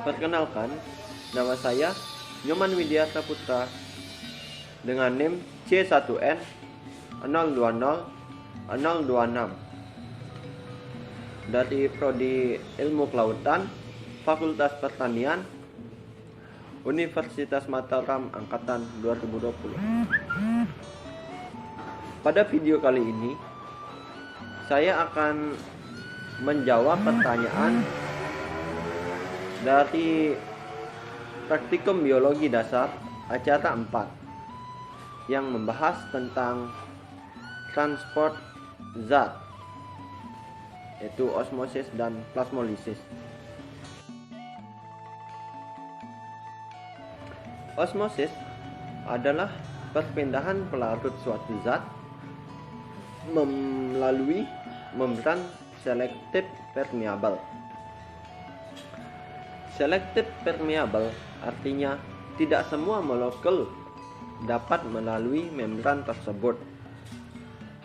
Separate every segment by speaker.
Speaker 1: Perkenalkan, nama saya Nyoman Widiarta Putra dengan NIM C1N 020 dari Prodi Ilmu Kelautan, Fakultas Pertanian, Universitas Mataram Angkatan 2020. Pada video kali ini, saya akan menjawab pertanyaan dari Praktikum Biologi Dasar Acara 4 yang membahas tentang transport zat, yaitu osmosis dan plasmolisis. Osmosis adalah perpindahan pelarut suatu zat melalui membran selektif permeabel. Selektif permeabel artinya tidak semua molekul dapat melalui membran tersebut.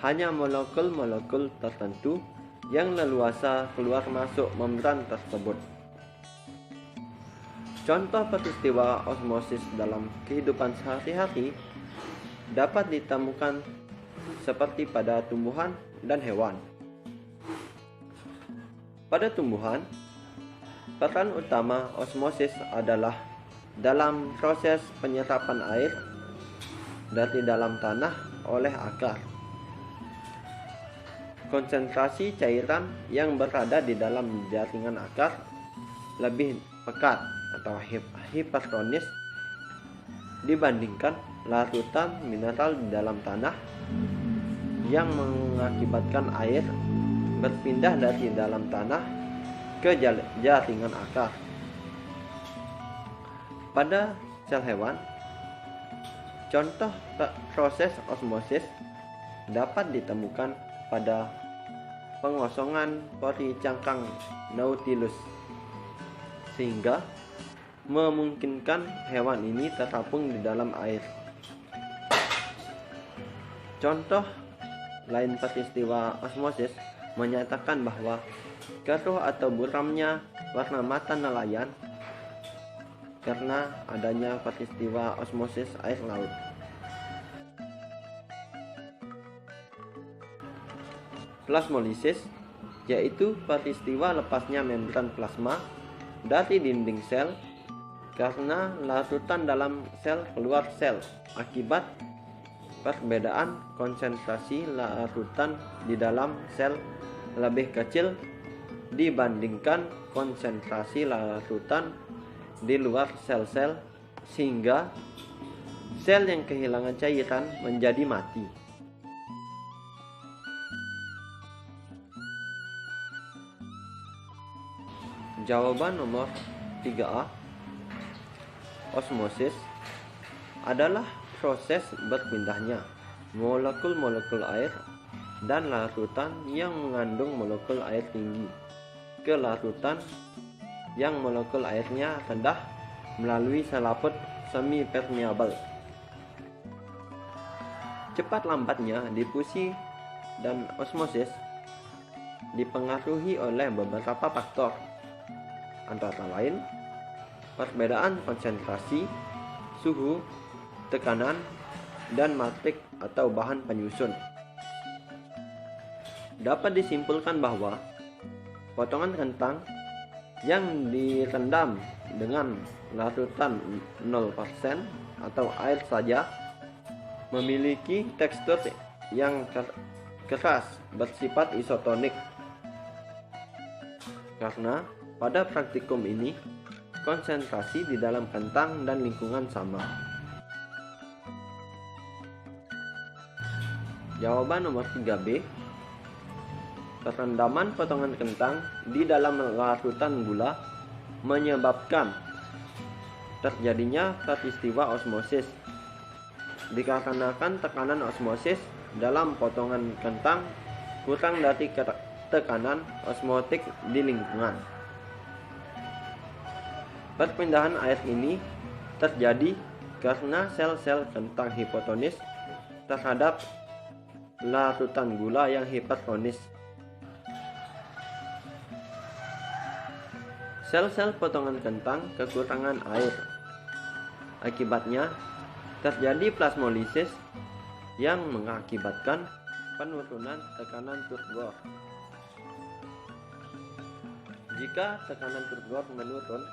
Speaker 1: Hanya molekul-molekul tertentu yang leluasa keluar masuk membran tersebut. Contoh peristiwa osmosis dalam kehidupan sehari-hari dapat ditemukan seperti pada tumbuhan dan hewan. Pada tumbuhan, peran utama osmosis adalah dalam proses penyerapan air dari dalam tanah oleh akar. Konsentrasi cairan yang berada di dalam jaringan akar lebih pekat atau hipertonis dibandingkan larutan mineral di dalam tanah, yang mengakibatkan air berpindah dari dalam tanah ke jaringan akar. Pada sel hewan, contoh proses osmosis dapat ditemukan pada pengosongan pori cangkang Nautilus, sehingga memungkinkan hewan ini terapung di dalam air. Contoh lain peristiwa osmosis menyatakan bahwa keruh atau buramnya warna mata nelayan karena adanya peristiwa osmosis air laut. Plasmolisis yaitu peristiwa lepasnya membran plasma dari dinding sel karena larutan dalam sel keluar sel akibat perbedaan konsentrasi larutan di dalam sel lebih kecil dibandingkan konsentrasi larutan di luar sel-sel, sehingga sel yang kehilangan cairan menjadi mati. Jawaban nomor 3A. Osmosis adalah proses berpindahnya molekul-molekul air dan larutan yang mengandung molekul air tinggi ke larutan yang molekul airnya rendah melalui selaput semi permeabel. Cepat lambatnya difusi dan osmosis dipengaruhi oleh beberapa faktor, antara lain perbedaan konsentrasi, suhu, tekanan, dan matrik atau bahan penyusun. Dapat disimpulkan bahwa potongan kentang yang direndam dengan larutan 0% atau air saja memiliki tekstur yang keras bersifat isotonik, karena pada praktikum ini konsentrasi di dalam kentang dan lingkungan sama. Jawaban nomor 3B. Perendaman potongan kentang di dalam larutan gula menyebabkan terjadinya peristiwa osmosis, dikarenakan tekanan osmosis dalam potongan kentang kurang dari tekanan osmotik di lingkungan. Perpindahan air ini terjadi karena sel-sel kentang hipotonis terhadap larutan gula yang hipertonis. Sel-sel potongan kentang kekurangan air. Akibatnya, terjadi plasmolisis yang mengakibatkan penurunan tekanan turgor. Jika tekanan turgor menurun,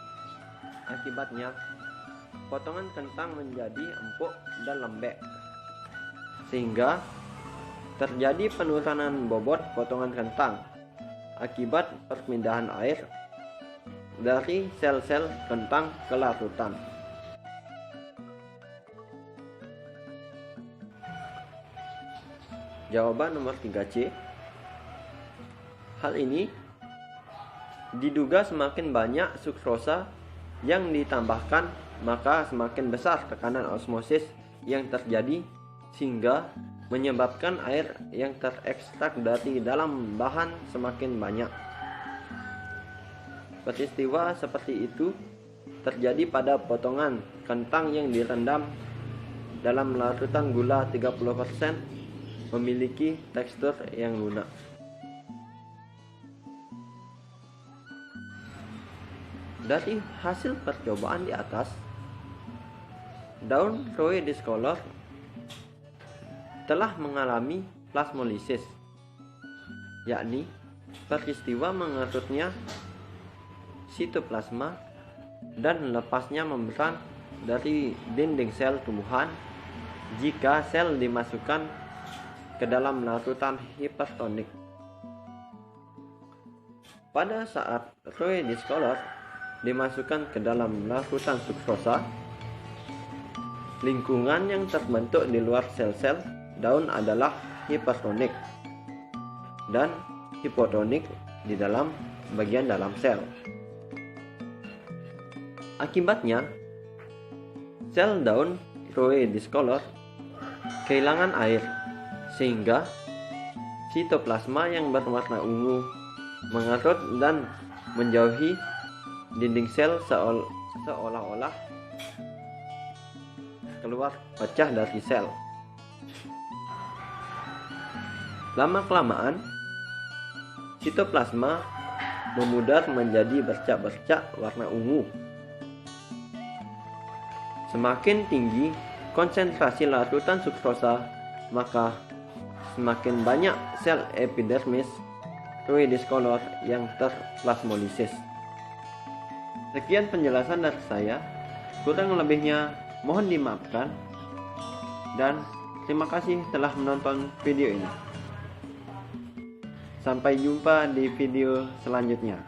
Speaker 1: akibatnya potongan kentang menjadi empuk dan lembek, sehingga terjadi penurunan bobot potongan kentang akibat perpindahan air dari sel-sel kentang ke larutan. Jawaban nomor 3C. Hal ini diduga semakin banyak sukrosa yang ditambahkan, maka semakin besar tekanan osmosis yang terjadi sehingga menyebabkan air yang terekstrak dari dalam bahan semakin banyak. Peristiwa seperti itu terjadi pada potongan kentang yang direndam dalam larutan gula 30% memiliki tekstur yang lunak. Dari hasil percobaan di atas, daun Roe discolor telah mengalami plasmolisis, yakni peristiwa mengerutnya sitoplasma dan lepasnya membran dari dinding sel tumbuhan jika sel dimasukkan ke dalam larutan hipertonik. Pada saat Roe discolor dimasukkan ke dalam larutan sukrosa, lingkungan yang terbentuk di luar sel-sel daun adalah hipertonik dan hipotonik di dalam bagian dalam sel. Akibatnya, sel daun Roe discolor kehilangan air, sehingga sitoplasma yang berwarna ungu mengerut dan menjauhi dinding sel seolah-olah keluar pecah dari sel. Lama-kelamaan, sitoplasma memudar menjadi bercak-bercak warna ungu. Semakin tinggi konsentrasi larutan sukrosa, maka semakin banyak sel epidermis Roe discolor yang terplasmolisis. Sekian penjelasan dari saya, kurang lebihnya mohon dimaafkan, dan terima kasih telah menonton video ini. Sampai jumpa di video selanjutnya.